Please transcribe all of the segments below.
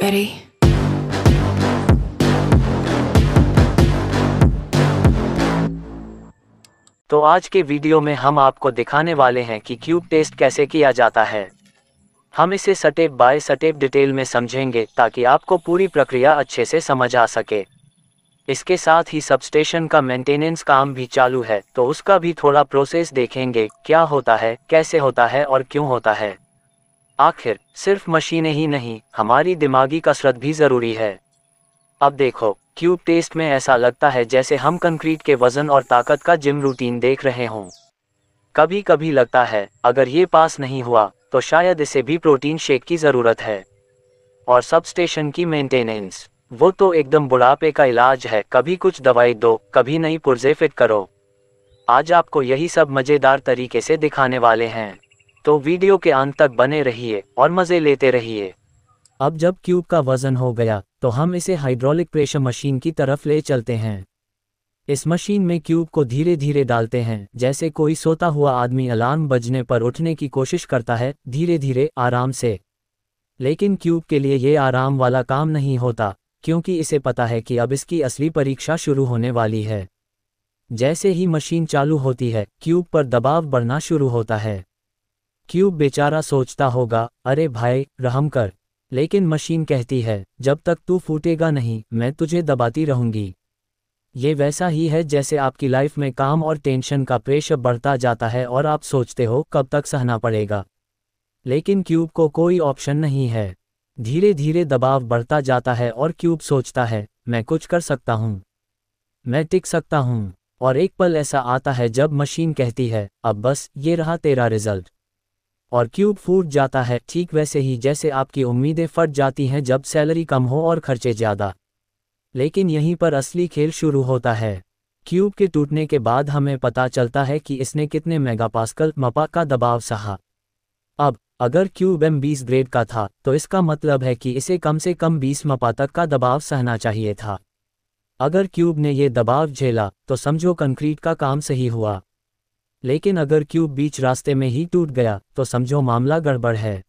Ready? तो आज के वीडियो में हम आपको दिखाने वाले हैं कि क्यूब टेस्ट कैसे किया जाता है। हम इसे स्टेप बाय स्टेप डिटेल में समझेंगे ताकि आपको पूरी प्रक्रिया अच्छे से समझ आ सके। इसके साथ ही सबस्टेशन का मेंटेनेंस काम भी चालू है, तो उसका भी थोड़ा प्रोसेस देखेंगे, क्या होता है, कैसे होता है और क्यों होता है। आखिर सिर्फ मशीनें ही नहीं, हमारी दिमागी कसरत भी ज़रूरी है। अब देखो, क्यूब टेस्ट में ऐसा लगता है जैसे हम कंक्रीट के वजन और ताकत का जिम रूटीन देख रहे हों। कभी कभी लगता है अगर ये पास नहीं हुआ तो शायद इसे भी प्रोटीन शेक की ज़रूरत है। और सबस्टेशन की मेंटेनेंस, वो तो एकदम बुढ़ापे का इलाज है, कभी कुछ दवाई दो, कभी नई पुर्जे फिट करो। आज आपको यही सब मज़ेदार तरीके से दिखाने वाले हैं, तो वीडियो के अंत तक बने रहिए और मज़े लेते रहिए। अब जब क्यूब का वज़न हो गया तो हम इसे हाइड्रोलिक प्रेशर मशीन की तरफ ले चलते हैं। इस मशीन में क्यूब को धीरे धीरे डालते हैं, जैसे कोई सोता हुआ आदमी अलार्म बजने पर उठने की कोशिश करता है, धीरे धीरे, आराम से। लेकिन क्यूब के लिए ये आराम वाला काम नहीं होता, क्योंकि इसे पता है कि अब इसकी असली परीक्षा शुरू होने वाली है। जैसे ही मशीन चालू होती है, क्यूब पर दबाव बढ़ना शुरू होता है। क्यूब बेचारा सोचता होगा, अरे भाई रहम कर, लेकिन मशीन कहती है, जब तक तू फूटेगा नहीं मैं तुझे दबाती रहूंगी। ये वैसा ही है जैसे आपकी लाइफ में काम और टेंशन का प्रेशर बढ़ता जाता है और आप सोचते हो कब तक सहना पड़ेगा। लेकिन क्यूब को कोई ऑप्शन नहीं है। धीरे धीरे दबाव बढ़ता जाता है और क्यूब सोचता है, मैं कुछ कर सकता हूँ, मैं टिक सकता हूँ। और एक पल ऐसा आता है जब मशीन कहती है, अब बस ये रहा तेरा रिजल्ट। और क्यूब फूट जाता है, ठीक वैसे ही जैसे आपकी उम्मीदें फट जाती हैं जब सैलरी कम हो और खर्चे ज़्यादा। लेकिन यहीं पर असली खेल शुरू होता है। क्यूब के टूटने के बाद हमें पता चलता है कि इसने कितने मेगापास्कल मपा का दबाव सहा। अब अगर क्यूब M20 ग्रेड का था तो इसका मतलब है कि इसे कम से कम 20 मपा तक का दबाव सहना चाहिए था। अगर क्यूब ने ये दबाव झेला तो समझो कंक्रीट का काम सही हुआ। लेकिन अगर क्यूब बीच रास्ते में ही टूट गया तो समझो मामला गड़बड़ है।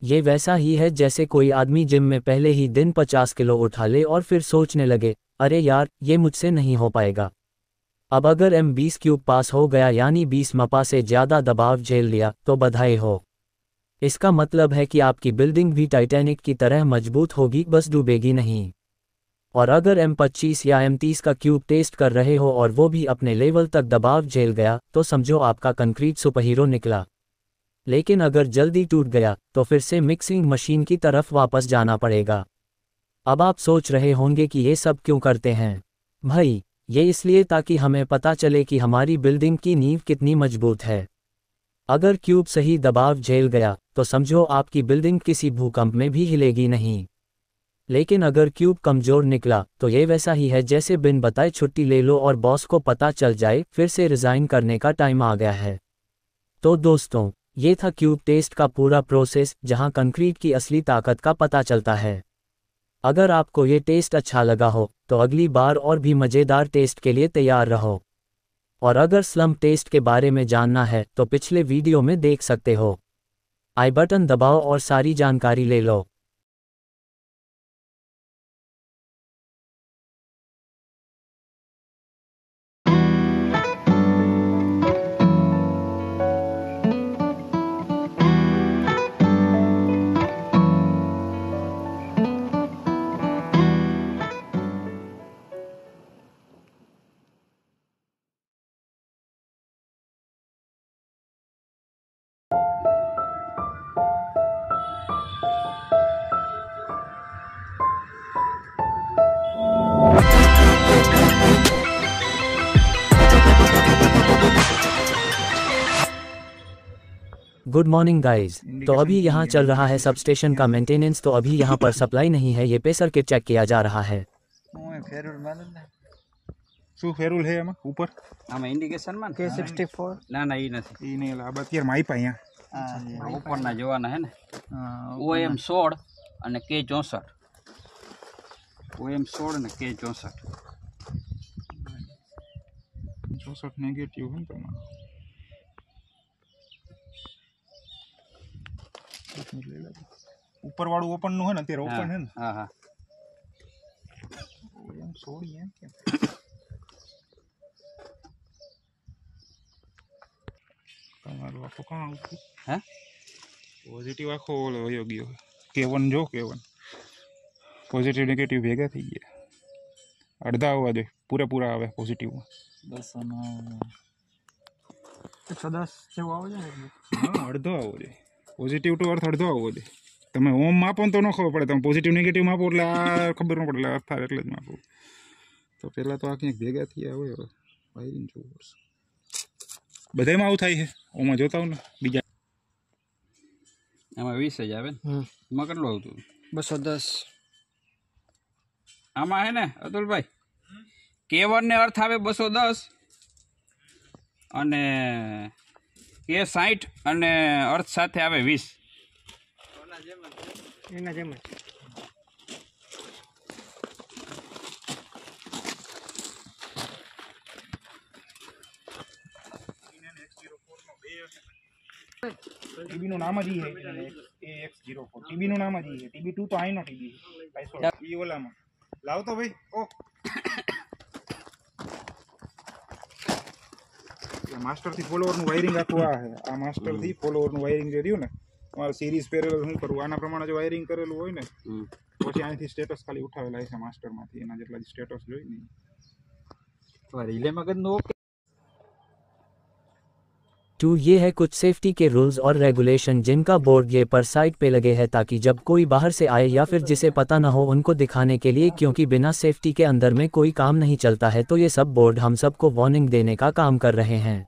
ये वैसा ही है जैसे कोई आदमी जिम में पहले ही दिन 50 किलो उठा ले और फिर सोचने लगे, अरे यार ये मुझसे नहीं हो पाएगा। अब अगर M20 क्यूब पास हो गया, यानी 20 मपा से ज़्यादा दबाव झेल लिया, तो बधाई हो। इसका मतलब है कि आपकी बिल्डिंग भी टाइटैनिक की तरह मजबूत होगी, बस डूबेगी नहीं। और अगर M25 या M30 का क्यूब टेस्ट कर रहे हो और वो भी अपने लेवल तक दबाव झेल गया, तो समझो आपका कंक्रीट सुपरहीरो निकला। लेकिन अगर जल्दी टूट गया तो फिर से मिक्सिंग मशीन की तरफ वापस जाना पड़ेगा। अब आप सोच रहे होंगे कि ये सब क्यों करते हैं भाई? ये इसलिए ताकि हमें पता चले कि हमारी बिल्डिंग की नींव कितनी मजबूत है। अगर क्यूब सही दबाव झेल गया तो समझो आपकी बिल्डिंग किसी भूकंप में भी हिलेगी नहीं। लेकिन अगर क्यूब कमज़ोर निकला तो ये वैसा ही है जैसे बिन बताए छुट्टी ले लो और बॉस को पता चल जाए फिर से रिज़ाइन करने का टाइम आ गया है। तो दोस्तों, ये था क्यूब टेस्ट का पूरा प्रोसेस, जहां कंक्रीट की असली ताकत का पता चलता है। अगर आपको ये टेस्ट अच्छा लगा हो तो अगली बार और भी मज़ेदार टेस्ट के लिए तैयार रहो। और अगर स्लम्प टेस्ट के बारे में जानना है तो पिछले वीडियो में देख सकते हो। आई बटन दबाओ और सारी जानकारी ले लो। Good morning guys. तो अभी यहाँ चल रहा है सबस्टेशन का मेंटेनेंस, तो अभी यहाँ पर सप्लाई नहीं है, ये पे सर्किट चेक किया जा रहा है। શું ફેરુલ છે એમાં ઉપર આમાં ઇન્ડિકેશનમાં K64 ના ના એ નથી એ નહીં આ અત્યારે માઈપ અહીંયા ઉપરના જોવાના હે ને OM 16 અને K64 OM 16 અને K64 64 नेगेटिव है तमारो ऊपर वाळू ओपन नु है ने तेरे ओपन है ने हाँ हाँ एम छोड़ी है क्या तमारो आखो कहां उठी हैं पॉजिटिव आखो ओलो वयो गयो K1 जो K1 पॉजिटिव नेगेटिव भेगा थी गया अर्धा होवा दे पूरा पूरा आवे पॉजिटिव में 110 જેવું આવે છે ને हाँ अर्धो आवो दे पॉजिटिव टू अर्थ अर्धो आवो दे તમે ઓમ માપો ને તો ન ખબર પડે તમે પોઝિટિવ નેગેટિવ માપો એટલે આ ખબર ન પડે એટલે અર્થ થાય એટલે જ માપો તો પહેલા તો આ ક્યાંક ભેગા થયા હોય વાયરિંગ જોવું પડશે બધામાં આવું થાય છે ઓમાં જોતા હું ને બીજા એમાં 20 જ આવે ને એમાં કેટલું આવતું 210 આમાં હે ને અતુલભાઈ K1 ને અર્થ આવે 210 અને K60 અને અર્થ સાથે આવે 20 એના જેમ જ टीबी નું નામ જ ઈ હે AX04 टीबी નું નામ જ ઈ હે TB2 તો આઈનો TB હે ઈ ઓલામાં લાવ તો ભાઈ ઓ માસ્ટર થી ફોલોવર નું વાયરિંગ આખું આ હે આ માસ્ટર થી ફોલોવર નું વાયરિંગ જે રહ્યું ને તમારે સિરીઝ પેરેલલ હું કરું આના પ્રમાણે જો વાયરિંગ કરેલું હોય ને પછી આથી સ્ટેટસ ખાલી ઉઠાવેલા છે માસ્ટર માંથી એના જેટલા સ્ટેટસ જોઈ ને रिले मगन नो 2 ये है कुछ सेफ्टी के रूल्स और रेगुलेशन जिनका बोर्ड ये पर साइट पे लगे हैं ताकि जब कोई बाहर से आए या फिर जिसे पता ना हो उनको दिखाने के लिए क्योंकि बिना सेफ्टी के अंदर में कोई काम नहीं चलता है तो ये सब बोर्ड हम सबको वार्निंग देने का काम कर रहे हैं।